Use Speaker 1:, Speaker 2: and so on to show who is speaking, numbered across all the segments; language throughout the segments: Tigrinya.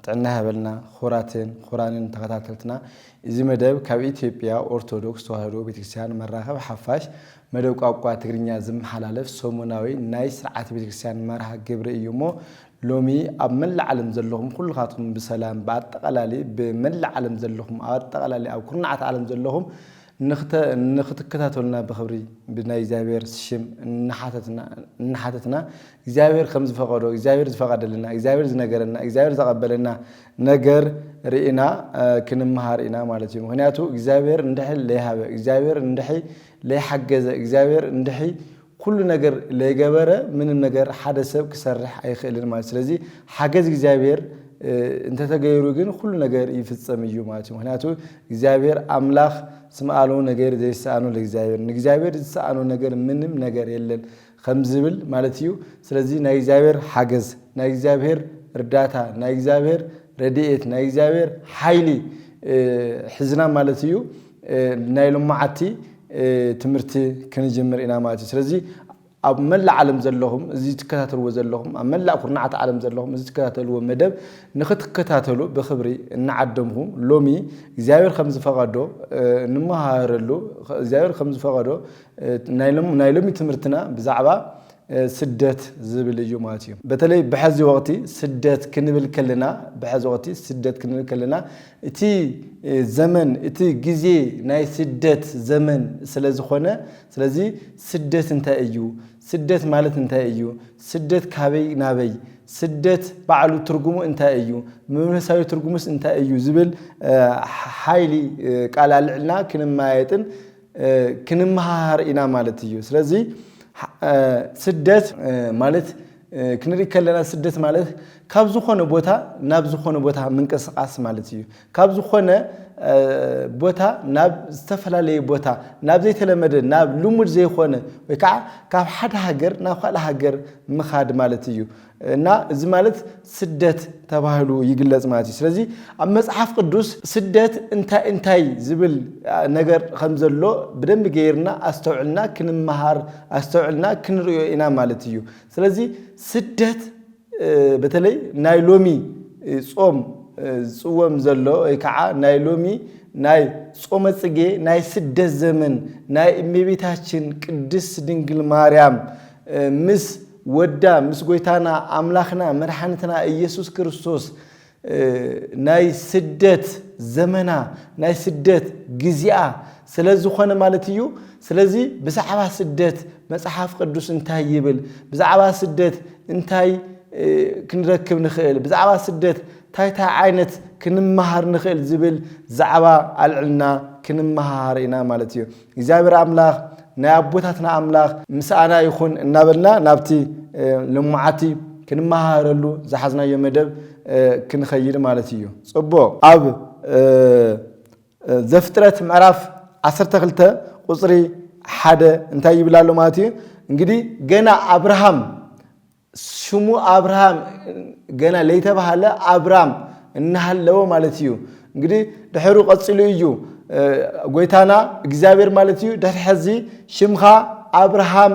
Speaker 1: ጥዕና ሃበልና ኹራንን ተኸታተልትና እዚ መደብ ካብ ኢትዮጵያ ኦርቶዶክስ ተዋህዶ ቤተክርስቲያን መራኸብ ሓፋሽ መደብ ቋንቋ ትግርኛ ዝመሓላለፍ ሰሙናዊ ናይ ስርዓት ቤተክርስቲያን መርሃ ግብሪ እዩ ሞ ሎሚ ኣብ መላእ ዓለም ዘለኹም ኩልኻትኩም ብሰላም በአጠቃላሊ በመላእ ዓለም ዘለኹም አጠቃላሊ ኣብ ኩርናዓት ዓለም ዘለኹም ንኽትከታተሉና በኽብሪ ብናይ እግዚአብሔር ሽም እንሓተትና እግዚአብሔር ከም ዝፈቀዶ እግዚአብሔር ዝፈቀደልና እግዚአብሔር ዝነገረና እግዚአብሔር ዘቀበለና ነገር ርኢና ክንመሃር ኢና ማለት እዩ ምክንያቱ እግዚአብሔር እንደሕል ለይሃበ እግዚአብሔር እንደሕል ለይሐገዘ እግዚአብሔር እንደሕል ኩሉ ነገር ለይገበረ ምንም ነገር ሓደ ሰብ ክሰርሕ አይኽእልን ማለት ስለዚህ ሓገዝ እግዚአብሔር እንተ ተገይሩ ግን ሁሉ ነገር ይፍጸም እዩ ማለት ነው ምክንያቱ እግዚአብሔር አምላኽ ስምዓሉ ነገር ዘይሳአኑ ለእግዚአብሔር ዝሳአኑ ነገር ምንም ነገር የለን ከምዝብል ማለት እዩ ስለዚህ ናይ እግዚአብሔር ሓገዝ ናይ እግዚአብሔር እርዳታ ናይ እግዚአብሔር ረድኤት ናይ እግዚአብሔር ኃይሊ ሕዝና ማለት እዩ ናይ ሎማዓቲ ትምህርቲ ክንጀምር ኢና ማለት ስለዚህ ኣብ መላእ ዓለም ዘለኹም እዚ ትከታተልዎ ዘለኹም ኣብ መላእ ኩርናዓት ዓለም ዘለኹም እዚ ትከታተልዎ መደብ ንኽትከታተሉ በኽብሪ እናዓደምኩም ሎሚ እግዚአብሔር ከም ዝፈቀዶ ንመሃረሉ እግዚአብሔር ከም ዝፈቀዶ ናይ ሎሚ ትምህርትና ብዛዕባ ስደት ዝብል እዩ ማለት እዩ በተለይ በሕዚ ወቅቲ ስደት ክንብል ከለና በሕዚ ወቅቲ ስደት ክንብል ከለና እቲ ዘመን እቲ ግዜ ናይ ስደት ዘመን ስለዝኾነ ስለዚህ ስደት እንታይ እዩ ስደት ማለት እንታይ እዩ ስደት ካበይ ናበይ ስደት ባዕሉ ትርጉሙ እንታይ እዩ መንፈሳዊ ትርጉሙስ እንታይ እዩ ዝብል ኃይሊ ቃል አልዕልና ክንማየጥን ክንመሃር ኢና ማለት እዩ ስለዚህ ስደት ማለት ክንሪ ከለና ስደት ማለት ካብ ዝኾነ ቦታ ናብ ዝኾነ ቦታ መንቀሳቀስ ማለት እዩ ካብ ዝኾነ ቦታ ናብ ዝተፈላልየ ቦታ ናብ ዘይተለመደ ናብ ልሙድ ዘይኾነ ወይ ከዓ ካብ ሓደ ሃገር ናብ ካልእ ሃገር ምኻድ ማለት እዩ እና እዚ ማለት ስደት ተባሂሉ ይግለጽ ማለት እዩ ስለዚህ ኣብ መጽሐፍ ቅዱስ ስደት እንታይ ዝብል ነገር ከም ዘሎ በደንብ ገይርና አስተውዕልና ክንመሃር አስተውዕልና ክንሪኦ ኢና ማለት እዩ ስለዚህ ስደት በተለይ ናይ ሎሚ ጾም ጽወም ዘሎ ወይ ከዓ ናይ ሎሚ ናይ ጾመ ጽጌ ናይ ስደት ዘመን ናይ እመቤታችን ቅድስት ድንግል ማርያም ምስ ወዳ ምስ ጎይታና አምላኽና መድኃኒትና ኢየሱስ ክርስቶስ ናይ ስደት ዘመና ናይ ስደት ግዚኣ ስለዝኾነ ማለት እዩ ስለዚህ ብዛዕባ ስደት መጽሐፍ ቅዱስ እንታይ ይብል ብዛዕባ ስደት እንታይ ክንረክብ ንኽእል ብዛዕባ ስደት ታይታ ዓይነት ክንመሃር ንኽእል ዝብል ዛዕባ አልዕልና ክንመሃር ኢና ማለት እዩ እግዚአብሔር አምላኽ ናይ አቦታትና አምላኽ ምስአና ይኹን እናበልና ናብቲ ልሙዓቲ ክንመሃረሉ ዝሓዝናዮ መደብ ክንኸይድ ማለት እዩ ጽቡቕ ኣብ ዘፍጥረት ምዕራፍ 12 ቁጽሪ 1 እንታይ ይብላሎ ማለት እዩ እንግዲህ ገና አብርሃም ሽሙ አብርሃም ገና ለይተባሃለ አብራም እናሃለወ ማለት እዩ እንግዲህ ድሕሩ ቀጽሉ እዩ ጎይታና እግዚአብሔር ማለት እዩ ድሕዚ ሽምኻ አብርሃም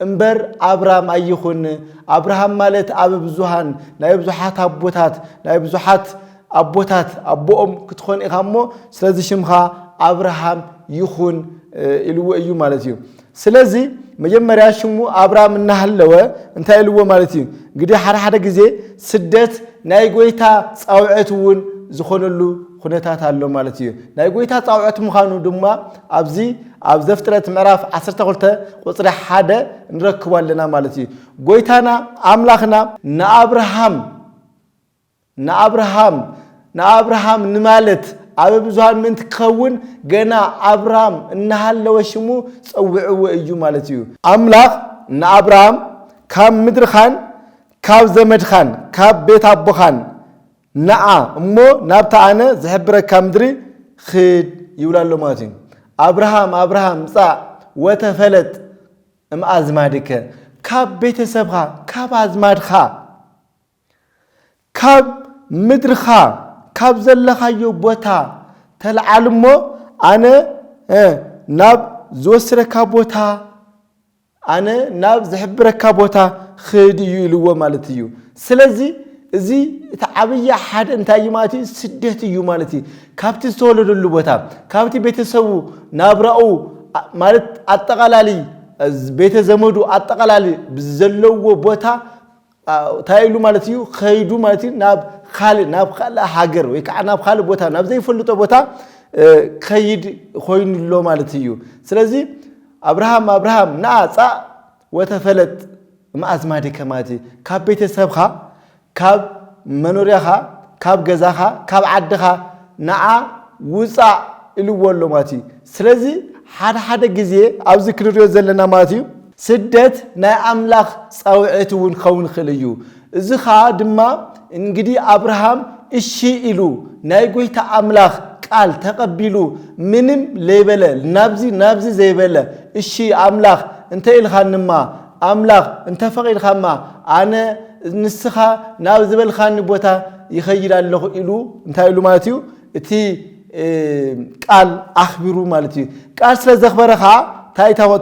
Speaker 1: እምበር አብራም አይኹን አብርሃም ማለት ኣብ ብዙሃን ናይ ብዙሓት አቦታት ናይ ብዙሓት አቦታት አቦኦም ክትኾን ኢኻሞ ስለዚህ ሽምኻ አብርሃም ይኹን ኢልዎ እዩ ማለት እዩ ስለዚህ መጀመሪያ ሽሙ አብራም እናሃለወ እንታይ ኢልዎ ማለት እዩ እንግዲህ ሓደ ግዜ ስደት ናይ ጎይታ ጻውዕትውን ዝኾነሉ ኩነታት ኣሎ ማለት እዩ ናይ ጎይታ ጻውዕት ምዃኑ ድማ ኣብዚ ኣብ ዘፍጥረት ምዕራፍ 12 ቁጽሪ 1 እንረክባለና ማለት እዩ ጎይታና አምላኽና ንአብርሃም ንማለት ኣብ ብዙሃን ምን ትከውን ገና አብርሃም እናሃለወ ሽሙ ጸውዕዎ እዩ ማለት እዩ አምላኽ ንአብርሃም ካብ ምድርኻን ካብ ዘመድኻን ካብ ቤት አቦኻን ነዓ እሞ ናብታ ኣነ ዝሕብረካ ምድሪ ኽድ ይብላሎ ማለት እዩ አብርሃም ጻ ወተፈለጥ እምአዝማድከ ካብ ቤተሰብኻ ካብ አዝማድኻ ካብ ምድርኻ ካብ ዘለኻዮ ቦታ ተልዓልሞ ኣነ ናብ ዝወስረካ ቦታ ኣነ ናብ ዝሕብረካ ቦታ ኽድ እዩ ኢልዎ ማለት እዩ ስለዚህ زي تعبية حد انتاي ماتي سدت يو مالتي كابتي استولدوا اللبوتا كابتي بيتسو نابرأو مالت أتقلالي بيت زمودو أتقلالي بزلو بوتا تايلو مالتيو خيدو مالتي ناب خال حاجر ويكع ناب خال بوتا ناب زي فلتو بوتا خيد خوين لو مالتيو سلازي أبراهام ناصا وتفلت ما أزمادي كماتي كاب بيت سبخا كاب منوريخا كاب غزاخا كاب عدخا نعا وصا إلو ولو ماتي سلازي حد غزي أبز كريو زلنا ماتيو سدت نا أملاخ صاوعتون خون خليو زخا دما انجدي أبراهام إشي إلو نايقويتا أملاخ قال تقبلو منم ليبلا نابزي زيبلا إشي أملاخ انت إلخانما أملاخ انت فقير خما أنا نسخا نابزي بالخان بوتا يخير الله إلو انت إلو مالتيو تي قال أخبرو مالتيو قال سلزخبرخا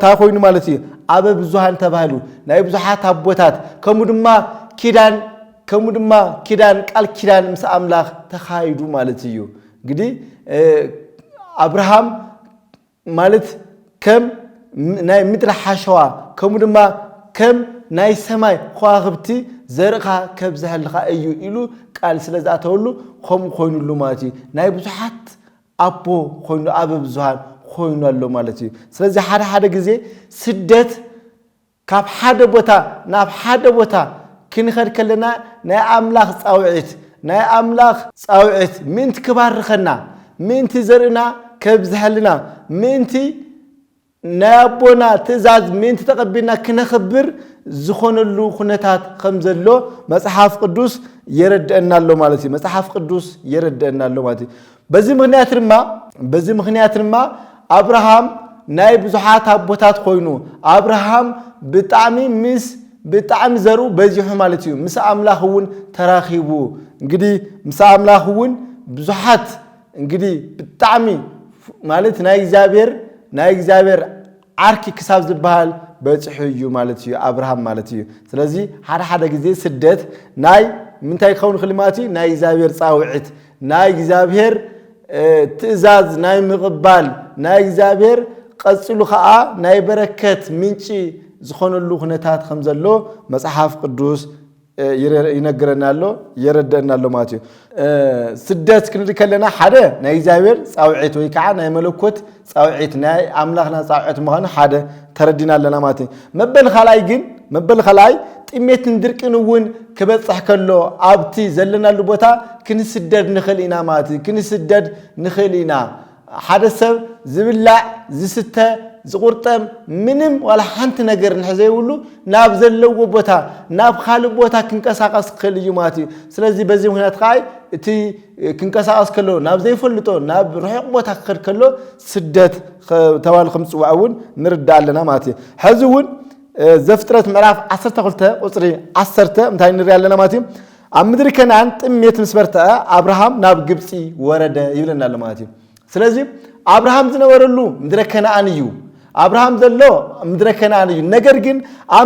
Speaker 1: تاخوين مالتي أبا بزوحان تبالو ناي بزوحات أبوتات كمودما كيدان قال كيدان مس أملاخ تخايدو مالتيو قدي أبراهام مالت كم ناي مدر حشوا كمودما كم ناي سماي خواغبتي زرقها كبزهلخا أيو إلو قال سلازاتولو خم خوينو لو مالتي ناي بزوحات أبو خوينو أبا بزوحان خوينو الله مالتي سلازي حدا غزي سدت كاب حدا بوتا ناب حدا بوتا كنخد كلنا ناي أملاخ صاوعت من تكبارخنا من تزرنا كبزحلنا من تي نابونا تزاز من تتقبلنا كنخبر زخون اللو خنتات خمزلو مصحف قدوس يردنا اللو مالتي مصحف قدوس يردنا اللو مالتي بزي مخنيات رما أبراهام ناي بزحات أبوتات خوينو أبراهام بطعمي زرو بزيحو مالتيو مسا أملاخون تراخيبو انجدي مسا أملاخون بزحات انجدي بطعمي مالت ناي إجزابير عاركي كساب زبال بزيحو مالتيو أبراهام مالتيو سلازي حدا جزي سدت ناي منتاي خون خلماتي ناي إجزابير صاوعت ناي إجزابير تأزاز ناي مغبال ناي إجزابير قصلو خاء ناي بركت منشي زخون اللو خنتات خمزلو مصحف قدوس ينقرنا له يردنا له ماتيو سدت كندي كلنا حدا ناي إجزابير صاوعت ويكعا ناي ملكوت صاوعت ناي أملاخنا صاوعت مغان حدا تردنا لنا ماتي مبل خلاي تيميت ندركنون كبصح كلو ابتي زلنا لبوتا كنسدد نخلينا ماتي كنسدد نخلينا حدا سب زبلاع زسته زقرطم منم ولا حنت ነገር نحزيولو ناب زلو بوتا ناب خالق بوتا كنقساقس خليو ماتي ስለዚህ በዚህ ምክንያት ካይ እቲ كنقساقس كلو ناب زيفلطو ناب رحق بوتا خد كلو سدت ተባል خمصዋውን نردالنا ماتي حزون زفترت مراف 12 قصري 10 امتى نري علينا ماتي امدر كنعان طميت مسبرتا ابراهام ناب ግብጺ ወረደ ይብለናል ማቲ ስለዚህ አብርሃም ዝነበረሉ ምድረ ከነዓን እዩ አብርሃም ዘሎ ምድረ ከነዓን እዩ ነገር ግን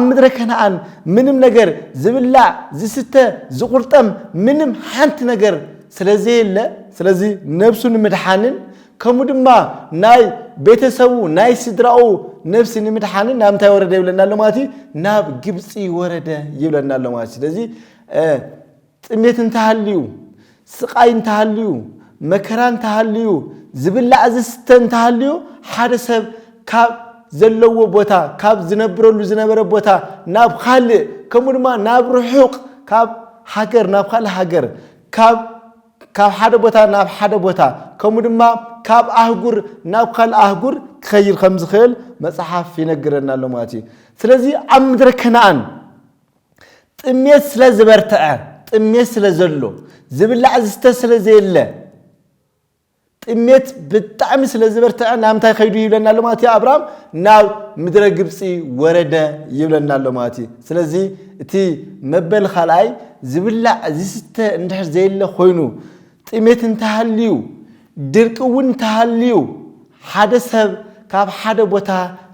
Speaker 1: ምድረ ከነዓን ምንም ነገር ዝብላ ዝስተ ዝቁርጠም ምንም ሓንት ነገር ስለዚህ ነፍሱን ምድሓንን ከሙድማ ናይ ቤተሰቡ ናይ ስድራኡ ነፍስ ንምድሓንን ናምታይ ወረደ ይብለናል ማቲ ናብ ግብጺ ወረደ ይብለናል ማቲ ስለዚህ ጥሜት እንተሃልዩ ስቃይ እንተሃልዩ መከራ እንተሃልዩ ዝብላ ዝስተ እንተሃልዩ ሓደ ሰብ ካብ ዘለዎ ቦታ ካብ ዝነበረ ቦታ ናብ ካልእ ከሙድማ ናብ ርሑቅ ካብ ሃገር ናብ ካልእ ሃገር ካብ ሓደ ቦታ ናብ ሓደ ቦታ ከሙድማ ካብ አህጉር ናብ ካልእ አህጉር ክኸይር ከም ዝኽእል መጽሐፍ ይነግረናል ማቲ ስለዚህ ኣብ ምድረ ከነዓን ጥሜት ስለዝበርተዐ ጥሜት ስለዘሎ ዝብላዕ ዝስተ ስለዘየለ ጥሜት ብጣዕሚ ስለዝበርተዐ ናምታይ ኸይዱ ይብለናል ማቲ አብርሃም ናብ ምድረ ግብጺ ወረደ ይብለናል ማቲ ስለዚህ እቲ መበል ኻልኣይ ዝብላዕ ዝስተ እንድሕር ዘየለ ኮይኑ ጥሜት እንተሃልዩ ድርቅውን እንተሃልዩ ሓደ ሰብ ካብ ሓደ ቦታ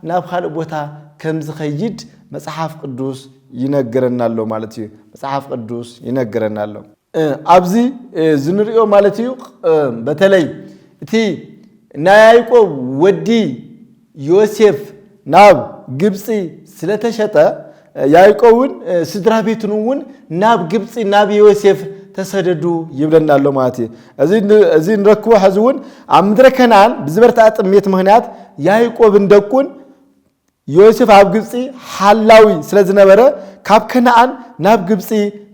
Speaker 1: ናብ ካልእ ቦታ ከም ዝኸይድ መጽሐፍ ቅዱስ ይነግረናል ማለት እዩ መጽሐፍ ቅዱስ ይነግረናል ኣብዚ ዝንሪኦ ማለት እዩ በተለይ እቲ ናይ ያዕቆብ ወዲ ዮሴፍ ናብ ግብጽ ስለተሸጠ ያዕቆብን ስድራ ቤቱን ናብ ግብጽ ናብ ዮሴፍ ተሰደዱ ይብለናል ማለት እዩ እዚ ንረክቦ ሕዝውን ኣብ ምድረ ከነዓን ብዝበርታ ጥሜት ምክንያት ያዕቆብን ደቁን ዮሴፍ ኣብ ግብጽ ሓላዊ ስለዝነበረ ካብ ከነዓን ናብ ግብጽ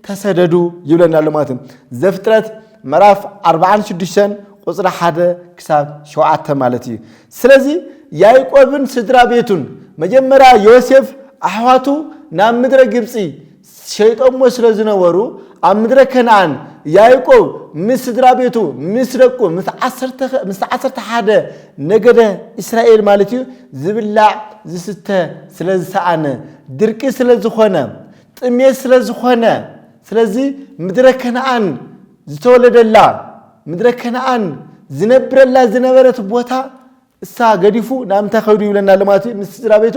Speaker 1: ተሰደዱ ይብለናል ማለት እዩ ዘፍጥረት ምዕራፍ 46 ቁጽሪ 1 ክሳብ 7 ማለት እዩ ስለዚ ያዕቆብን ስድራ ቤቱን መጀመሪያ ዮሴፍ ኣሕዋቱ ናብ ምድረ ግብጽ ሸይጦሞ ስለዝነበሩ ኣብ ምድረ ከነዓን ያዕቆብ ምስ ስድራ ቤቱ ምስ ደቁ ምስ 11 ነገደ እስራኤል ማለት እዩ ዝብላዕ ዝስተ ስለዝሰኣነ ድርቂ ስለዝኾነ ጥሜት ስለዝኾነ ስለዚ ምድረ ከነዓን ዝተወለደላ ምድረ ከነዓን ዝነብረላ ዝነበረት ቦታ እሳ ገዲፉ ናብ ተኸዱ ይብለናል ማለት እዩ ምስ ስድራ ቤቱ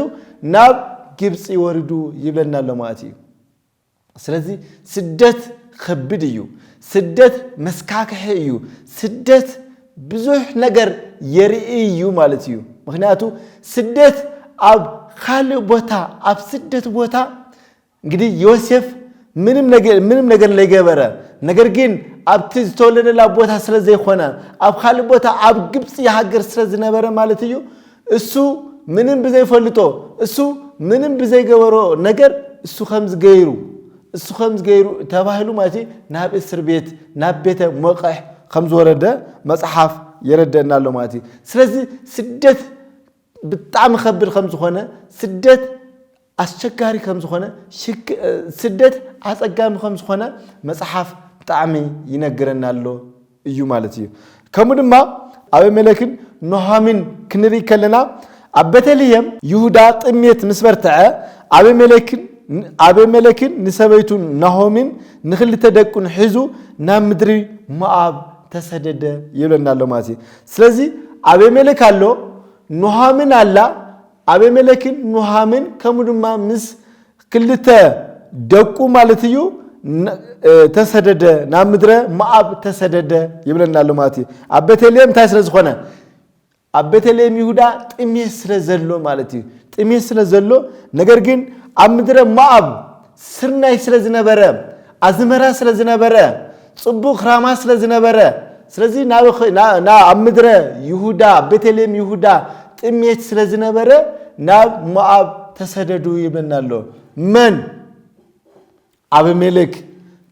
Speaker 1: ናብ ግብጽ ይወርዱ ይብለናል ማለት እዩ ስለዚ ስደት ከብድ እዩ ስደት መስካክሕ እዩ ስደት ብዙሕ ነገር የርኢ እዩ ማለት እዩ ምክንያቱ ስደት ኣብ ካልእ ቦታ ኣብ ስደት ቦታ እንግዲህ ዮሴፍ ምንም ነገር ለይገበረ ነገር ግን ኣብቲ ዝተወለደላ ቦታ ስለዘይኾነ ኣብ ካልእ ቦታ ኣብ ግብጽ ይሃገር ስለዝነበረ ማለት እዩ እሱ ምንም ብዘይፈልጦ እሱ ምንም ብዘይገበሮ ነገር እሱ ከምዝ ገይሩ ተባሂሉ ማለት እዩ ናብ እስር ቤት ናብ ቤተ ሞቅሕ ከምዝወረደ መጽሓፍ የረደናሎ ማለት እዩ ስለዚ ስደት ብጣዕሚ ከብድ ከምዝኾነ ስደት አስቸጋሪ ከምዝኾነ ስደት አጸጋሚ ከምዝኾነ መጽሐፍ ብጣዕሚ ይነግረናሎ እዩ ማለት እዩ ከምኡ ድማ አቤሜሌክን ኖሃሚን ክንርኢ ከለና ኣብ ቤተልሔም ይሁዳ ጥሜት ምስ በርትዐ አቤሜሌክን ንሰበይቱን ናሆሚን ንክልተ ደቁን ሒዙ ናብ ምድሪ ሞዓብ ተሰደደ ይብለናሎ ማለት እዩ ስለዚ አቤሜሌክ አሎ ኖሃሚን አላ አቤሜሌክን ኖሃሚን ከምኡ ድማ ምስ ክልተ ደቁ ማለት እዩ ተሰደደ ናብ ምድረ ሞዓብ ተሰደደ ይብለናሎ ማለት እዩ ኣብ ቤተልሔም ታይ ስለዝኾነ ኣብ ቤተልሔም ይሁዳ ጥሜት ስለዘሎ ማለት እዩ ጥሜት ስለዘሎ ነገር ግን ኣብ ምድረ ሞዓብ ስርናይ ስለዝነበረ ኣዝመራ ስለዝነበረ ጽቡቕ ራማ ስለዝነበረ ስለዚ ናብ ምድረ ይሁዳ ቤተልሔም ይሁዳ ጥሜት ስለዝነበረ ናብ ሞዓብ ተሰደዱ ይብለናሎ መን አቤሜሌክ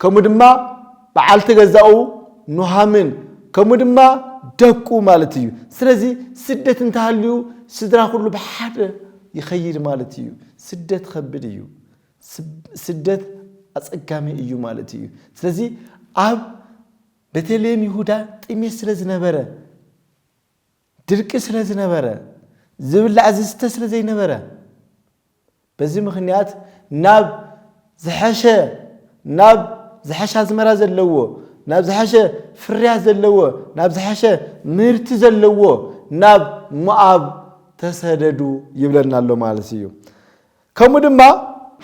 Speaker 1: ከምኡ ድማ በዓልቲ ገዛኡ ኖሃሚን ከምኡ ድማ ደቁ ማለት እዩ ስለዚ ስደት እንተሃልዩ ስድራ ሁሉ በሓደ ይኸይድ ማለት እዩ ስደት ከብድ እዩ ስደት አጸጋሚ እዩ ማለት እዩ ስለዚ ኣብ ቤተልሔም ይሁዳ ጥሜት ስለዝነበረ ድርቂ ስለዝነበረ ዝብላዕ ዝስተ ስለዘይነበረ በዚህ ምክንያት ናብ ዝሐሸ አዝመራ ዘለዎ ናብ ዝሐሸ ፍርያ ዘለዎ ናብ ዝሐሸ ምህርቲ ዘለዎ ናብ ሞዓብ ተሰደዱ ይብለናሎ ማለት እዩ ከምኡ ድማ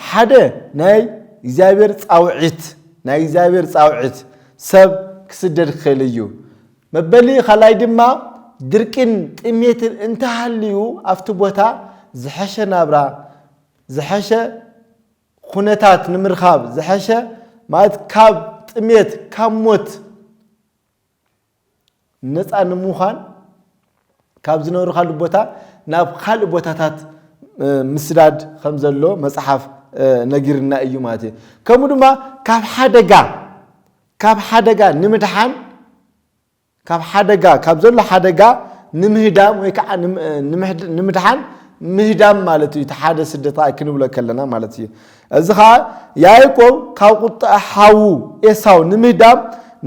Speaker 1: ሓደ ናይ እግዚአብሔር ጻውዒት ሰብ ክስደድ ክእል እዩ መበሊ ኻላይ ድማ ድርቅን ጥሜትን እንተሃልዩ ኣብቲ ቦታ ዝሐሸ ናብራ ዝሐሸ ኩነታት ንምርኻብ ዝሐሸ ማለት ካብ ጥሜት ካብ ሞት ነፃ ንምዃን ካብ ዝነብሩኻሉ ቦታ ናብ ካልእ ቦታታት ምስዳድ ከም ዘሎ መጽሓፍ ነጊርና እዩ ማለት እዩ ከምኡ ድማ ካብ ሓደጋ ንምድሓን ካብ ሓደጋ ካብ ዘሎ ሓደጋ ንምህዳም ወይ ከዓ ንምድሓን ምህዳም ማለት እዩ ተሓደ ስደታ ክንብሎ ከለና ማለት እዩ እዚ ኻ ያዕቆብ ካብ ቁጣ ሓው ኤሳው ንምህዳም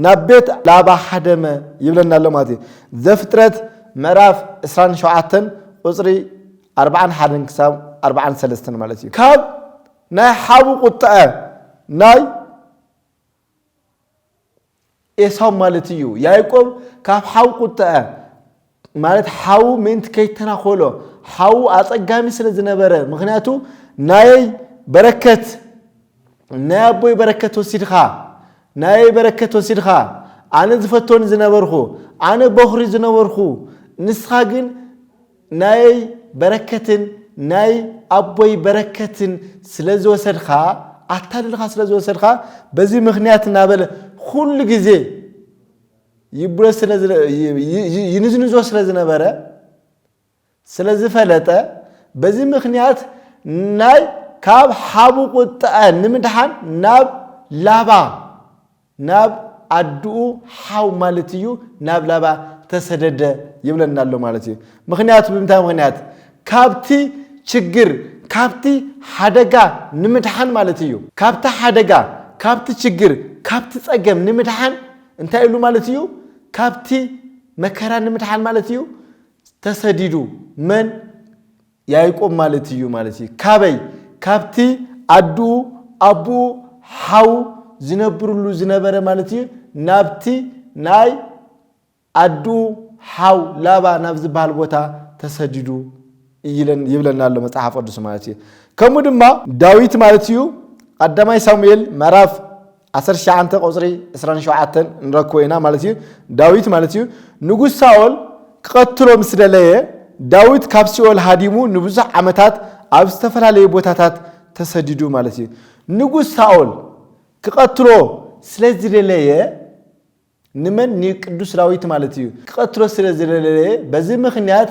Speaker 1: ናብ ቤት ላባ ሓደመ ይብለናሎ ማለት እዩ ዘፍጥረት ምዕራፍ 27 ቁጽሪ 41 ክሳብ 43 ማለት እዩ ካብ ናይ ሓው ቁጣ ናይ ኤሳው ማለት እዩ ያዕቆብ ካብ ሓው ቁጣ ማለት ሓው ምንት ከይተናኸሎ ሓው አጸጋሚ ስለዝነበረ ምክንያቱ ናይ በረከት نابوي بركة وسيدخا ناي بركة وسيدخا أنا زفتون زنبرخو أنا بخري زنبرخو نسخاجن ناي بركة ناي أبوي بركة سلزو سرخا أتالخا سلزو سرخا بزي مخنيات نابل كل جزء يبرز سلز ينزنزو سلز نبرة سلز فلتة بزي مخنيات ناي كاب حابو قط نمدحن ناب لابا ناب أدو حاو مالتيو ناب لابا تسدد يبلن نالو مالتيو مخنيات بمتى مخنيات كابتي شجر كابتي حدقة نمدحن مالتيو كابت حدقة كابت شجر كابت تأجم نمدحن انت قلو مالتيو كابتي مكران نمدحن مالتيو تسددو من يايقوم مالتيو مالتيو كابي كابتي أدو أبو حاو زنبرلو زنبرة مالتيو نابتي ناي أدو حاو لابا نفز بالبوتا تسددو يبلن نالو مصحف قدس مالتي كمودما داويد مالتيو قدامي سامويل مراف 10 قصري 27 نركوينا مالتيو داويد مالتيو نغوس ساول قتلو مسدليه داويد كابسيول هاديمو نبز عمتات اب استفرالي بوتاتات تسددو مالتيو نغوس ساول قتلو سلازليه نمن ني قدوس داويد مالتيو قتلو سلازليه بزي مخنيات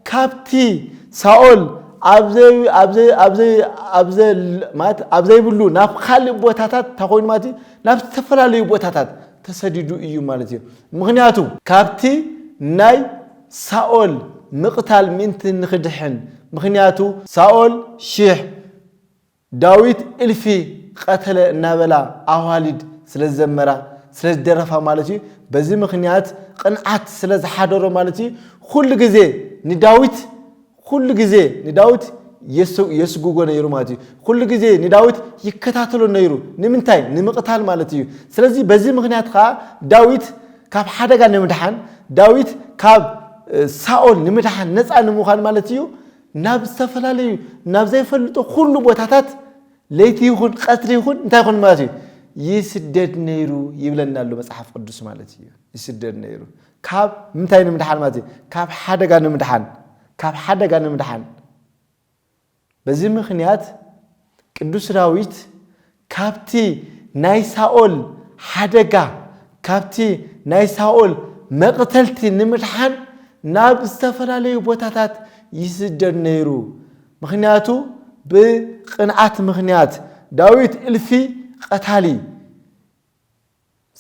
Speaker 1: كابتي ساول أبزي بلو ناف خالي بوتاتات تقول ماتي ناف تفرالي بوتاتات تسددو إيو مالتيو مغنياتو كابتي ناي ساول مقتال منت نخدحن مغنياتو ساول شيح داويد إلفي قتل نابلا أوالد سلز زمرا سلز درفا مالتيو بزي مغنيات قنعات سلز حادرو مالتيو كل جزي نداويد كل جزء نداوت يسوع نيرو ماتي كل جزء نداوت يكتاتلو نيرو نمنتاي نمقتال مالتيو سلازي بزي مغنيات خا داويت كاب حدغا نمدحان داويت كاب ساول نمدحان نصا نمخان مالتيو ناب استفلالي ناب زي فلطو كل بوتاتات ليتي يكون قتر يكون انت يكون مالتي يسدد نيرو يبلنالو مصحف قدس مالتيو يسدد نيرو كاب منتاي نمدحان مالتي كاب حدغا نمدحان كاب حدغا نمدحان بزي مخنيات قدوس داويد كابتي ناي ساول حدغا كابتي ناي ساول مقتلتي نمدحان ناب استفلالي بوتاتات يسدد نيرو مخنياتو بقنعات مخنيات داويد الفي قتالي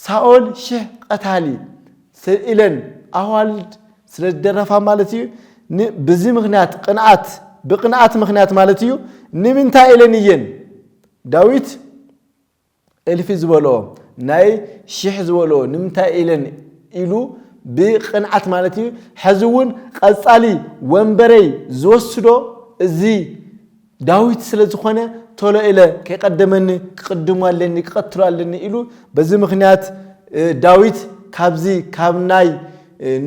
Speaker 1: ساول شه قتالي سئلن اوالد سلدرفا مالتي بزي مخنيات قنعات بقنعات مخنيات مالتيو نمنتا إلنيين داويد الفي زولو ناي شيح زولو نمتا إلن إلو بقنعات مالتيو حزون قصالي ومبري زوسدو زي داويد سلازخونه تولو إلى كيقدمني كقدموا لني كقتلوا لني إلو بزي مخنيات داويد كابزي كابناي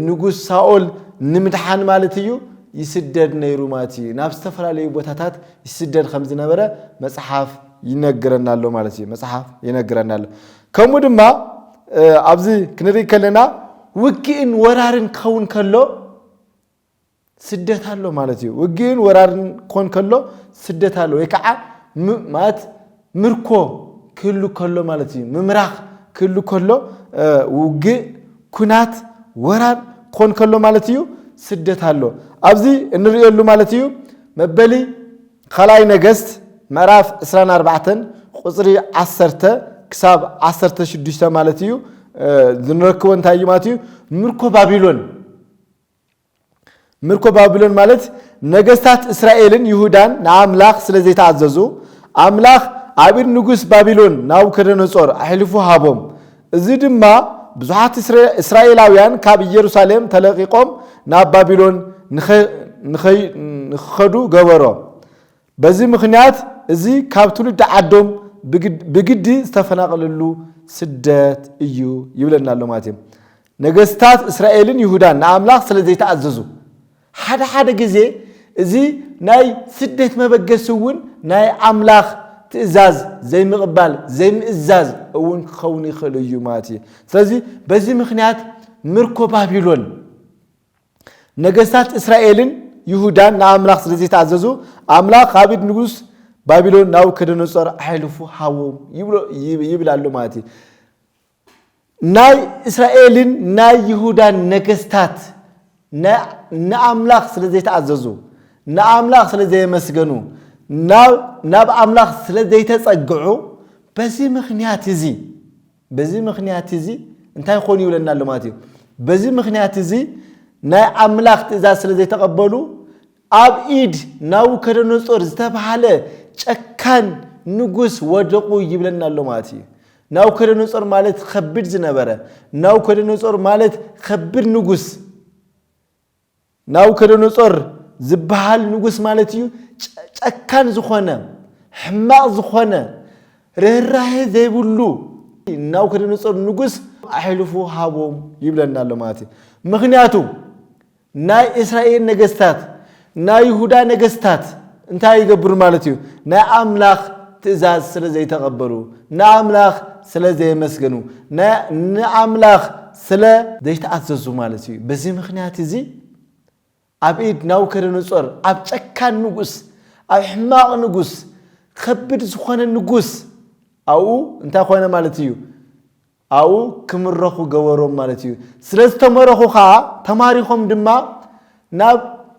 Speaker 1: نغوس ساول نمدحان مالتيو يسدد نيرو ماتي ناب استفرالي بوتاتات يسدد خمس نبره مصحف ينغرنالو مالتي مصحف ينغرنالو كمودما ابزي كنري كلنا وكين ورارن كون كلو سدتالو مالتي وكين ورارن كون كلو سدتالو يكع مات مركو كلو كلو مالتي ممراخ كلو كلو وغ كنات ورار كون كلو مالتيو سدتالو ابزي انريلو مالتيو مبلي خلاي نغست مراف 24 قصري 10 كساب 10 6 مالتيو ذنركو انتاي ماتيو مركو بابلون مالت نغستات اسرائيلن يهودان ناملاخ سلازي تعززو املاخ ابير نغس بابلون ناوكدنصور احلفو هابوم ازي دما بزحات اسرائيلاويان كاب يروسالم تلقيقوم نا بابلون نخدو غبرو بزي مخنيات ازي كاب تولد عدوم بجدي استفناقللو سدت ايو يبلنالو ماتيم نغستات اسرائيلن يهودان ناملاخ سلازي تعززو حدا غزي ازي ناي سدت مبغسون ناي املاخ ትእዛዝ ዘይምቕባል ዘይምእዛዝ እውን ክኸውን ይኽእል እዩ ማለት እዩ ስለዚ በዚ ምኽንያት ምርኮ ባቢሎን ነገስታት እስራኤልን ይሁዳን ንኣምላኽ ስለ ዘይተኣዘዙ ኣምላኽ ካብ ኢድ ንጉስ ባቢሎን ናቡከደነፆር ኣሕሊፉ ሃቦም ይብል ኣሎ ማለት እዩ ናይ እስራኤልን ናይ ይሁዳን ነገስታት ንኣምላኽ ስለ ዘይተኣዘዙ ንኣምላኽ ስለ ዘይመስገኑ ናብ ኣምላኽ ስለ ዘይተጸግዑ በዚ ምኽንያት እዚ እንታይ ኮን ይብለና ኣሎ ማለት እዩ በዚ ምኽንያት እዚ ናይ ኣምላኽ ትእዛዝ ስለ ዘይተቐበሉ ኣብ ኢድ ናቡከደነፆር ዝተባሃለ ጨካን ንጉስ ወደቁ ይብለና ኣሎ ማለት እዩ ናቡከደነፆር ማለት ከቢድ ዝነበረ ናቡከደነፆር ማለት ከቢድ ንጉስ ናቡከደነፆር ዝበሃል ንጉስ ማለት እዩ ጨካን ዝኾነ ሕማቕ ዝኾነ ርህራሄ ዘይብሉ ናቡከደነፆር ንጉስ ኣሕሊፉ ሃቦም ይብለና ኣሎ ማለት እዩ ምኽንያቱ ናይ እስራኤል ነገስታት ናይ ይሁዳ ነገስታት እንታይ ይገብሩ ማለት እዩ ናይ ኣምላኽ ትእዛዝ ስለ ዘይተቐበሉ ንኣምላኽ ስለ ዘይመስገኑ ንኣምላኽ ስለ ዘይተኣዘዙ ማለት እዩ በዚ ምኽንያት እዚ ኣብ ኢድ ናቡከደነፆር ኣብ ጨካን ንጉስ ኣብ ሕማቕ ንጉስ ከቢድ ዝኾነ ንጉስ ኣብኡ እንታይ ኮነ ማለት እዩ ኣብኡ ክምረኹ ገበሮም ማለት እዩ ስለ ዝተመረኹ ከዓ ተማሪኾም ድማ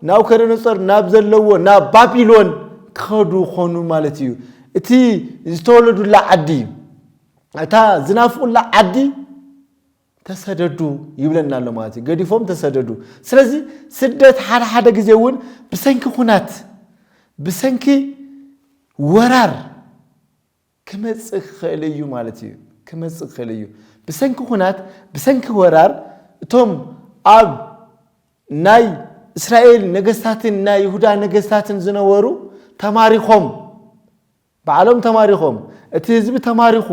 Speaker 1: ናቡከደነፆር ናብ ዘለዎ ናብ ባቢሎን ክኸዱ ኾኑ ማለት እዩ እቲ ዝተወለዱላ ዓዲ እታ ዝናፍቁላ ዓዲ ተሰደዱ ይብለና ኣሎ ማለት እዩ ገዲፎም ተሰደዱ ስለዚ ስደት ሓደ ግዜ እውን ብሰንኪ ኩናት ብሰንኪ ወራር ክመጽእ ክኽእል እዩ ማለት እዩ ክመጽእ ክኽእል እዩ ብሰንኪ ኩናት ብሰንኪ ወራር እቶም ኣብ ናይ እስራኤል ነገስታትን ናይ ይሁዳ ነገስታትን ዝነበሩ ተማሪኾም ባዕሎም ተማሪኾም እቲ ህዝቢ ተማሪኹ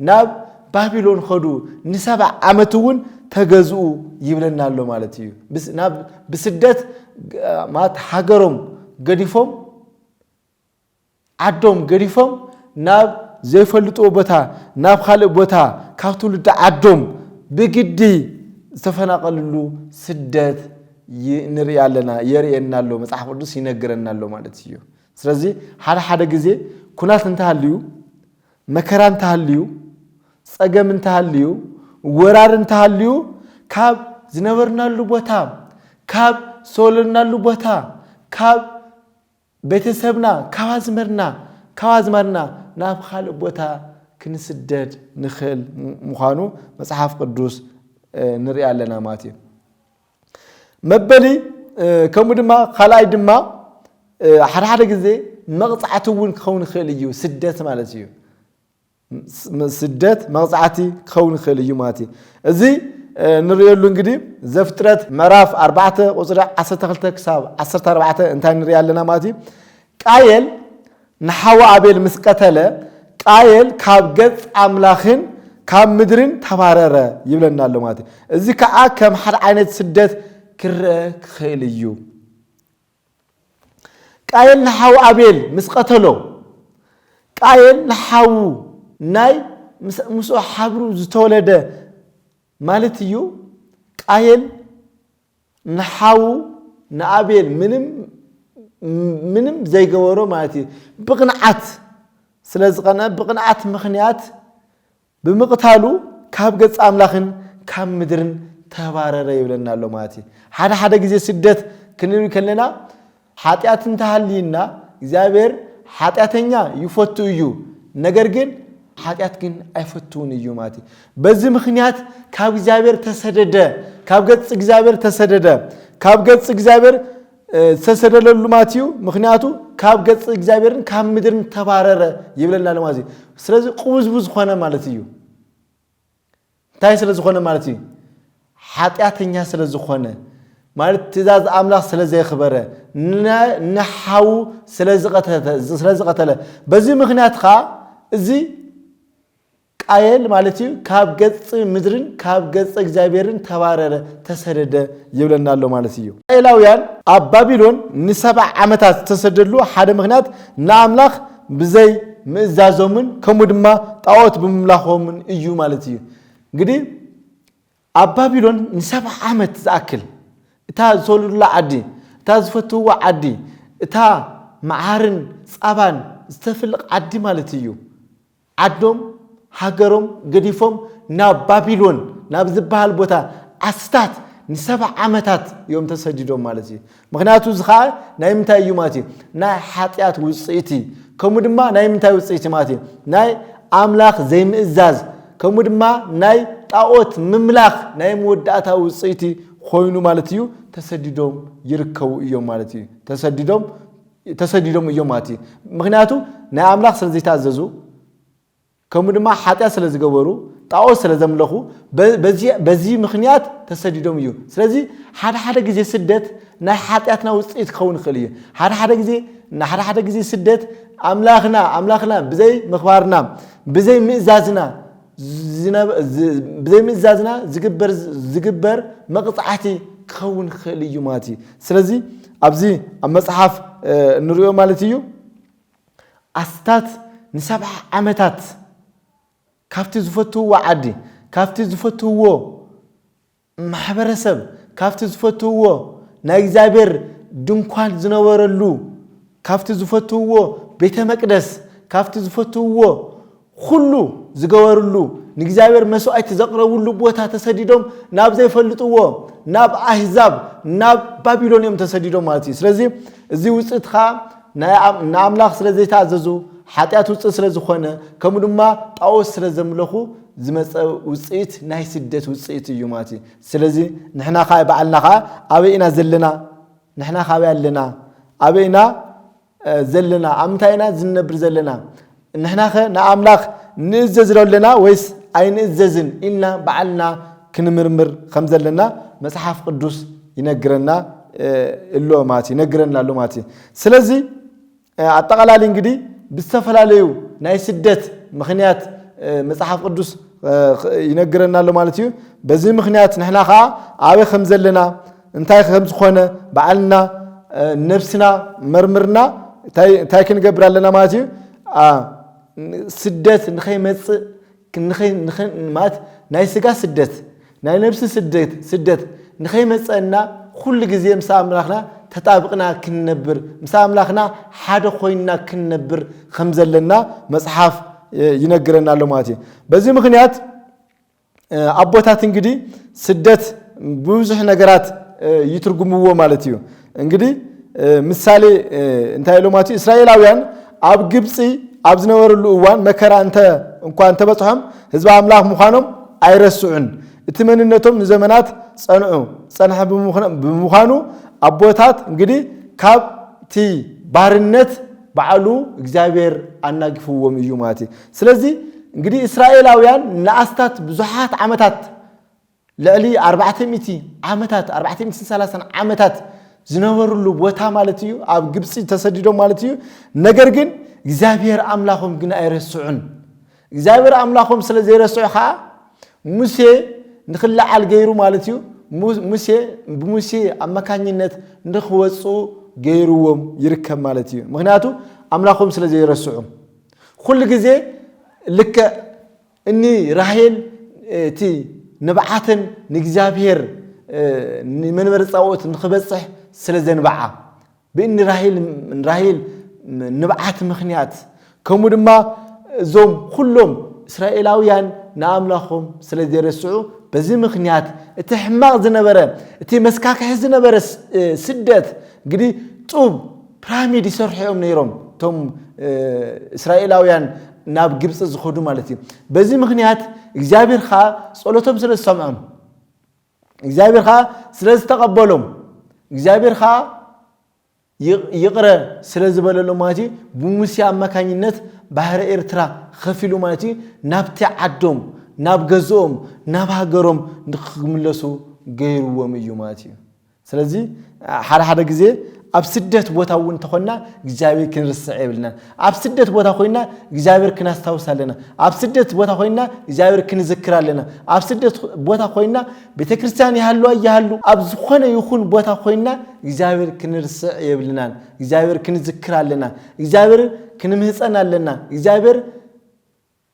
Speaker 1: ናብ ባቢሎን ኸዱ ን7 ዓመት እውን ተገዝኡ ይብለና ኣሎ ማለት እዩ ብስደት ማለት ሃገሮም ገዲፎም ዓዶም ገዲፎም ናብ ዘይፈልጥዎ ቦታ ናብ ካልእ ቦታ ካብ ትውልዲ ዓዶም ብግዲ ዝተፈናቀልሉ ስደት ንርኢ ኣለና የርእየና ኣሎ መጽሓፍ ቅዱስ ይነግረና ኣሎ ማለት እዩ ስለዚ ሓደ ግዜ ኩናት እንተሃልዩ መከራ እንተሃልዩ ጸገም እንተሃልዩ ወራር እንተሃልዩ ካብ ዝነበርናሉ ቦታ ካብ ሶልናሉ ቦታ ካብ ቤተሰብና ካብ አዝመርና ናብ ካልእ ቦታ ክንስደድ ንኽእል ምዃኑ መጽሓፍ ቅዱስ ንርኢ ኣለና ማለት እዩ መበሊ ከምኡ ድማ ካልኣይ ድማ ሓደ ግዜ መቕጻዕቲ እውን ክኸውን ይኽእል እዩ ስደት ማለት እዩ ስደት መቕጻዕቲ ክኸውን ይኽእል እዩ ማለት እዩ እዚ ንሪእየሉ እንግዲህ ዘፍጥረት ምዕራፍ 4 ቁጽሪ 12 ክሳብ 14 እንታይ ንርኢ ኣለና ማለት እዩ ቃየል ንሓዋ ኣቤል ምስ ቀተለ ቃየል ካብ ገጽ ኣምላኽን ካብ ምድርን ተባረረ ይብለና ኣሎ ማለት እዩ እዚ ከዓ ከም ሓደ ዓይነት ስደት ክረአ ክኽእል እዩ ቃየል ንሓው ኣቤል ምስ ቀተሎ ቃየል ንሓው ናይ ምስኡ ሓብሩ ዝተወለደ ማለት እዩ ቃየል ንሓው ንኣቤል ምንም ዘይገበሮ ማለት እዩ ብቕንዓት ስለዝቐነ ብቕንዓት ምኽንያት ብምቕታሉ ካብ ገጽ ኣምላኽን ካብ ምድርን ተባረረ ይብለና ኣሎ ማለት እዩ ሓደ ግዜ ስደት ክንብል ከለና ኃጢአት እንተሃልይና እግዚአብሔር ኃጢአተኛ ይፈቱ እዩ ነገር ግን ኃጢአት ግን አይፈቱን እዩ ማለት በዚህ ምክንያት ካብ እግዚአብሔር ተሰደደ ካብ ገጽ እግዚአብሔር ተሰደደ ካብ ገጽ እግዚአብሔር ተሰደደሉ ማለት እዩ ምክንያቱ ካብ ገጽ እግዚአብሔርን ካብ ምድርን ተባረረ ይብለና ማለት እዩ ስለዚህ ቁብዝቡዝ ሆነ ማለት እዩ ታይ ስለዝኾነ ማለት እዩ ኃጢአተኛ ስለዝኾነ ማለት ትእዛዝ አምላኽ ስለዘይኽበረ ንሓው ስለዝቀተለ በዚህ ምክንያት ኻ እዚ ቃየል ማለት እዩ ካብ ገጽ ምድርን ካብ ገጽ እግዚአብሔርን ተባረረ ተሰደደ ይብለና ኣሎ ማለት እዩ እስራኤላውያን ኣብ ባቢሎን ን7 ዓመታት ተሰደሉ ሓደ ምክንያት ንአምላኽ بزي مئزازومن كمودما طاوت بمملاخومن እዩ ማለት እዩ እንግዲህ ኣብ ባቢሎን ንሰብዓ ዓመት ዝኣክል እታ ዝሰሉላ ዓዲ እታ ዝፈትዋ ዓዲ እታ መዓርን ጻባን ዝተፍልቅ ዓዲ ማለት እዩ ዓዶም ሃገሮም ገዲፎም ናብ ባቢሎን ናብ ዝበሃል ቦታ ኣስታት ንሰብዓ ዓመታትዮም ተሰዲዶም ማለት እዩ ምክንያቱ ዝኻ ናይ ምንታይ እዩ ማለት እዩ ናይ ሓጢያት ውጽኢቲ ከምኡ ድማ ናይ ምንታይ ውጽኢቲ ማለት እዩ ናይ ኣምላኽ ዘይምእዛዝ ከምኡ ድማ ናይ ጣዖት ምምላኽ ናይ መወዳእታ ውጽኢቲ ኮይኑ ማለት እዩ ተሰዲዶም ይርከቡ እዮም ማለት እዩ ተሰዲዶም እዮም ማለት እዩ ምክንያቱ ናይ ኣምላኽ ስለዘይታዘዙ ከምኡ ድማ ሓጢያት ስለዝገበሩ ጣዖት ስለዘምለኹ በዚ ምክንያት ተሰዲዶም እዩ ስለዚህ ሓደ ግዜ ስደት ናይ ሓጢያትና ውጽኢት ክኸውን ይኽእል እዩ ሓደ ግዜ ስደት ኣምላኽና ብዘይ ምኽባርና ብዘይ ምእዛዝና ዝግበር መቅጻዕቲ ክኸውን ይኽእል እዩ ማለት እዩ ስለዚህ ኣብዚ ኣብ መጽሓፍ ንሪኦ ማለት እዩ ኣስታት ንሰብዓ ዓመታት ካፍቲ ዝፈትውዎ ዓዲ ካፍቲ ዝፈትውዎ ማሕበረሰብ ካፍቲ ዝፈትውዎ ናይ እግዚአብሔር ድንኳን ዝነበረሉ ካፍቲ ዝፈትውዎ ቤተ መቅደስ ካፍቲ ዝፈትውዎ ሁሉ ዝገበርሉ ንእግዚአብሔር መስዋዕት ዘቅረቡሉ ቦታ ተሰዲዶም ናብ ዘይፈልጥዎ ናብ አሕዛብ ናብ ባቢሎን ተሰዲዶም ማለት እዩ ስለዚህ እዚ ውጽኢትኻ ናይ አምላኽ ስለዘይታዘዙ ሓጢያት ውጽኢት ስለዝኾነ ከምኡ ድማ ጣዖት ስለዘምለኹ ዝመጸ ውጽኢት ናይ ስደት ውጽኢት እዩ ማለት እዩ ስለዚህ ንሕና ኻ በዓልና ኻ ኣበይና ዘለና ንሕና ኻ ያለና ኣበይና ዘለና ኣምታይና ዝነብር ዘለና ንሕና ኸ ንኣምላኽ ንእዘዝ ዘለና ወይስ ኣይንእዘዝን ኢልና በዓልና ክንምርምር ከም ዘለና መጽሓፍ ቅዱስ ይነግረና እሎ ማለት ይነግረና ኣሎ ማለት ስለዚህ አጠቃላሊ እንግዲህ ብስተፈላለዩ ናይ ስደት ምክንያት መጽሐፍ ቅዱስ ይነግረና ኣሎ ማለት እዩ በዚ ምክንያት ንሕና ኻ ኣበ ከም ዘለና እንታይ ከም ዝኾነ በዓልና ነፍስና መርምርና እንታይ ክንገብር ኣለና ማለት እዩ ስደት ንኸይመጽእ ማለት ናይ ስጋ ስደት ናይ ነፍሲ ስደት ንኸይመጽአና ኩሉ ግዜ ምስ ኣምላኽና ተጣብቅና ክንነብር ምስ ኣምላኽና ሓደ ኮይና ክንነብር ከም ዘለና መጽሐፍ ይነግረና ኣሎ ማለት እዩ በዚ ምክንያት አቦታት እንግዲህ ስደት ብዙሕ ነገራት ይትርጉምዎ ማለት እዩ እንግዲህ ምሳሌ እንታይ ኢሉ ማለት እስራኤላውያን ኣብ ግብጽ ኣብ ዝነበሩሉ እዋን መከራ እንኳን ተበጽሖም ህዝብ ኣምላኽ ምዃኖም ኣይረስዑን እቲ መንነቶም ንዘመናት ጸንሐ ብምዃኑ አቦታት እንግዲህ ካብቲ ባርነት ባዕሉ እግዚአብሔር አናግፍዎም እዩ ማለት ስለዚህ እንግዲህ እስራኤላውያን ለአስታት ብዙሃት ዓመታት ለሊ 400 ዓመታት 430 ዓመታት ዝነበሩሉ ቦታ ማለት እዩ ኣብ ግብጽ ተሰዲዶም ማለት እዩ ነገር ግን እግዚአብሔር አምላኹም ግን አይረስዑን እግዚአብሔር አምላኹም ስለዘይረስዑ ኻ ሙሴ ንኽላዓል ገይሩ ማለት እዩ ሙሴ አመካኝነት ንኽወጹ ገይሩዎም ይርከብ ማለት እዩ ምክንያቱ አምላኹም ስለዘይረስዑ ኩሉ ግዜ ልክ እኒ ራሄል እቲ ንብዓትን ንእግዚአብሔር ንመንበር ጻውት ንኽበጽሕ ስለዘንብዓ በእኒ ራሄል ንብዓት ምክንያት ከምኡ ድማ ዞም ኩሎም እስራኤላውያን ንኣምላኹም ስለዘይረስዑ በዚ ምክንያት እቲ ሕማቅ ዝነበረ እቲ መስካክሕ ዝነበረ ስደት እንግዲህ ጡብ ፒራሚድ ይሰርሑም ነይሮም ቶም እስራኤላውያን ናብ ግብጽ ዝኸዱ ማለት እዩ በዚ ምክንያት እግዚአብሔር ኻ ጸሎቶም ስለሰምዖም እግዚአብሔር ኻ ስለዝተቀበሎም እግዚአብሔር ኻ ይቅረ ስለዝበለሎም ማለት እዩ ብሙሴ አማካኝነት ባህረ ኤርትራ ከፊሉ ማለት እዩ ናብቲ ዓዶም ናብ ገዝኦም ናብ ሃገሮም ንክምለሱ ገይሩዎም እዩ ማለት እዩ ስለዚህ ሓደ ግዜ ኣብ ስደት ቦታ እውን ተኾና እግዚአብሔር ክንርስዕ ይብልና ኣብ ስደት ቦታ ኮይና እግዚአብሔር ክናስታውስ ኣለና ኣብ ስደት ቦታ ኮይና እግዚአብሔር ክንዝክር ኣለና ኣብ ስደት ቦታ ኮይና ቤተክርስቲያን ይሃሉ ኣብ ዝኾነ ይኹን ቦታ ኮይና እግዚአብሔር ክንርስዕ ይብልና እግዚአብሔር ክንዝክር ኣለና እግዚአብሔር ክንምህፀን ኣለና እግዚአብሔር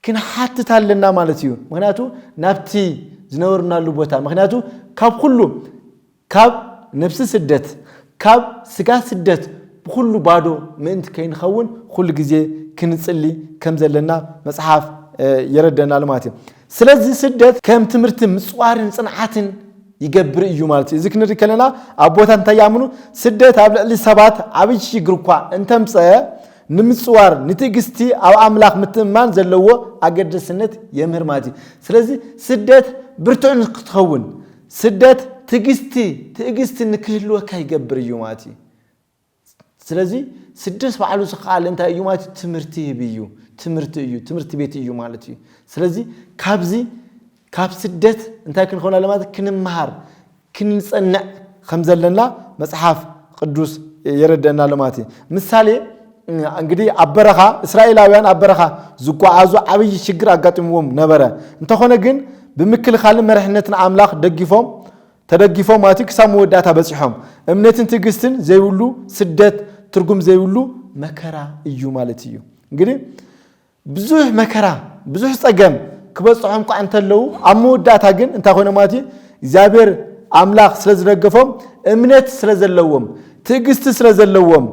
Speaker 1: ክንሓትት ኣለና ማለት እዩ ምክንያቱ ናብቲ ዝነበርናሉ ቦታ ምክንያቱ ካብ ሁሉ ካብ ነፍሲ ስደት ካብ ስጋ ስደት بكل بادو منت كين خون كل جزء كنصلي كم زلنا مصحف يردنا لماتي سلازي سدت كم تمرت مصوارن صنعاتن يجبر እዩ ማለት እዚህ ክንሪ ከለና አቦታን ተያምኑ ስደት አብለሊ ሰባት አብይ ሽግርኳ እንተምፀ ንምጽዋር ንትግስቲ አብ አምላክ ምትማን ዘለዎ አገደስነት የምህር ማለት ስለዚህ ስደት ብርቱዕን ክትኸውን ስደት ትግስቲ ንክህልወካ ይገብር እዩ ማለት ስለዚህ ስደት ባዓሉ ዝኻል እንታይ እዩ ማለት ትምርቲ ይብዩ ትምርቲ ቤት እዩ ማለት ስለዚህ ካብ ስደት እንታይ ክንኾና ለማለት ክንመሃር ክንጸንዕ ከምዘለና መጽሐፍ ቅዱስ ይረዳና ለማለት ምሳሌ እንግዲህ አበረኻ እስራኤላውያን አበረኻ ዝጓዓዙ አብይ ችግር አጋጥሞም ነበረ እንተኾነ ግን በመክልኻል መርሕነትን አምላክ ተደግፎም ማለት ከሳሙ ወዳታ በጽሖም እምነትን ትግስትን ዘይውሉ ስደት ትርጉም ዘይውሉ መከራ እዩ ማለት እዩ እንግዲህ ብዙህ መከራ ብዙህ ጸገም ክበጽሖም ቋንተለው አሞዳታ ግን እንታይ ሆነ ማለት እግዚአብሔር አምላክ ስለዝደገፈም እምነት ስለዘለዎም ትግስት ስለዘለዎም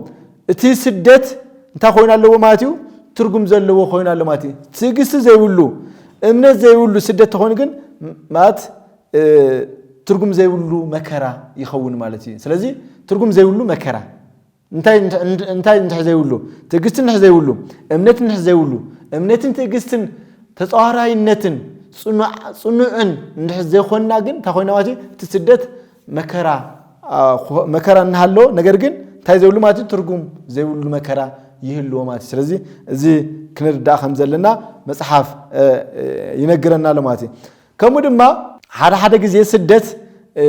Speaker 1: እቲ ስደት እንታይ ሆይናለው ማለት ትርጉም ዘለዎ ሆይናለው ማለት ትግስት ዘይውሉ እምነት ዘይውሉ ስደት ሆነ ግን ማለት ትርጉም ዘይውሉ መከራ ይኸውን ማለት ስለዚህ ትርጉም ዘይውሉ መከራ እንታይ ዘይውሉ ትግስትን ዘይውሉ እምነትን ዘይውሉ እምነትን ትግስትን ተጻዋራይነትን ጽኑዕን እንደዘይኾና ግን ታኾና ማለት ትስደት መከራ እንሃሎ ነገር ግን ታይ ዘይውሉ ማለት ትርጉም ዘይውሉ መከራ ይህሉ ማለት ስለዚህ እዚ ክንርዳ ከምዘለና መጽሐፍ ይነግረና ለማለት ከሙ ድማ ሓደ ጊዜ ስደት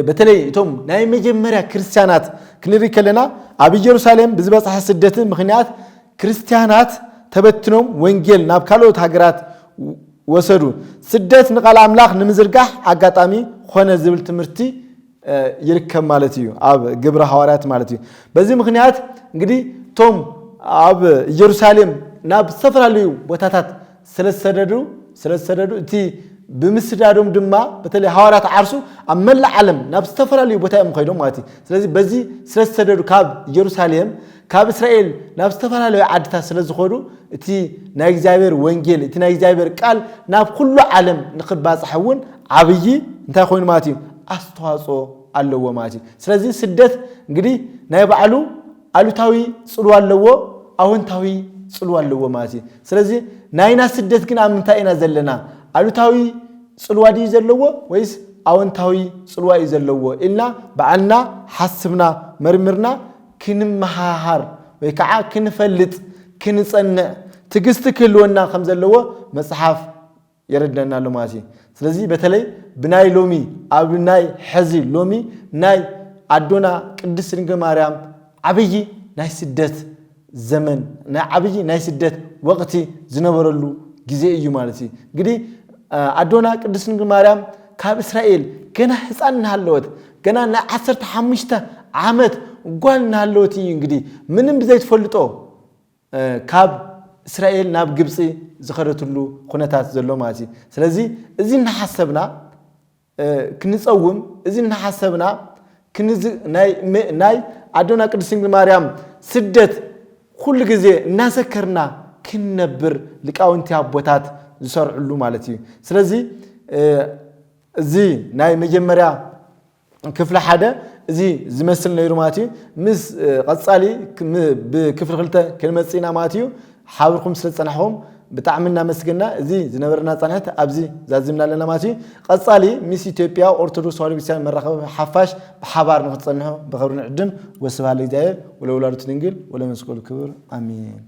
Speaker 1: በተለይ እቶም ናይ መጀመሪያ ክርስቲያናት ክንሪከለና ኣብ ኢየሩሳሌም ብዝበጽሐ ስደት ምክንያት ክርስቲያናት ተበትኖም ወንጌል ናብ ካልኦት ሃገራት ወሰዱ ስደት ንቃል አምላክ ንምዝርጋህ አጋጣሚ ሆነ ዝብል ትምርቲ ይርከብ ማለት እዩ ኣብ ግብረ ሐዋርያት ማለት እዩ በዚህ ምክንያት እንግዲህ ቶም ኣብ ኢየሩሳሌም ናብ ሰፈራልዩ ቦታታት ስለሰደዱ እቲ ብምስዳዶም ድማ በተለይ ሐዋርያት ዓርሱ ኣብ መላእ ዓለም ናብ ሰፈራልዩ ቦታኦም ኮይዶም ማለት እዩ ስለዚህ በዚህ ስለሰደዱ ካብ ኢየሩሳሌም ካብ እስራኤል ናብ ሰፈራልዩ ዓድታት ስለዝኾዱ እቲ ናይ እግዚአብሔር ወንጌል እቲ ናይ እግዚአብሔር ቃል ናብ ኩሉ ዓለም ንክባጽሕውን ዓብይ እንታይ ኮይኑ ማለት እዩ አስተዋጽኦ ኣለዎ ማለት እዩ ስለዚህ ስደት እንግዲህ ናይ ባዕሉ አሉታዊ ጽልዋ ኣለዎ አዎንታዊ ጽልዋ ኣለዎ ማለት እዩ ስለዚህ ናይና ስደት ግን ኣብ ምንታይ ኢና ዘለና አሉታዊ ጽልዋ ዲ ዘለዎ ወይስ አዎንታዊ ጽልዋ እዩ ዘለዎ ኢልና ባዕልና ሐስብና መርምርና ክንመሃሃር ወይ ከዓ ክንፈልጥ ክንጸንዕ ትግስት ክህልወና ከም ዘለዎ መጽሐፍ ይረዳና ለማለት ስለዚህ በተለይ ብናይ ሎሚ ኣብ ናይ ሕዚ ሎሚ ናይ አዶና ቅድስት ድንግል ማርያም ዓብይ ናይ ስደት ዘመን ናይ ዓብይ ናይ ስደት ወቅቲ ዝነበረሉ ጊዜ እዩ ማለት እንግዲህ አዶና ቅድስት ድንግል ማርያም ካብ እስራኤል ገና ህፃን ናለወት ገና ናይ 15 ዓመት ጓል ናለወት እንግዲህ ምንም ዘይትፈልጦ ካብ እስራኤል ናብ ግብጽ ዝኸረትሉ ኩነታት ዘሎ ማለት ስለዚህ እዚ ንሐሰብና ክንጸውም እዚ ንሐሰብና ናይ አዶና ቅድስት ድንግል ማርያም ስደት ሁሉ ጊዜ እናሰከርና ክንነብር ሊቃውንቲ አቦታት ዝሰርዑሉ ማለት እዩ ስለዚህ እዚ ናይ መጀመሪያ ክፍለ ሓደ እዚ ዝመስል ነይሩ ማለት እዩ ምስ ቀጻሊ ብክፍል ክልተ ክንመጽና ማለት እዩ ሓብርኩም ስለጸናሕኩም ብጣዕምና መስገና እዚ ዝነበርና ጻንሕት ኣብዚ ዛዝምና ለና ማለት እዩ ቀጻሊ ሚስ ኢትዮጵያ ኦርቶዶክስ ተዋህዶ ቤተክርስቲያን መራኸቢ ሓፋሽ ብሓባር ንክትጸንሑ ብኽብሪ ንዕድም ወስብሐት ለእግዚአብሔር ወለወላዲቱ ድንግል ወለመስቀሉ ክቡር አሜን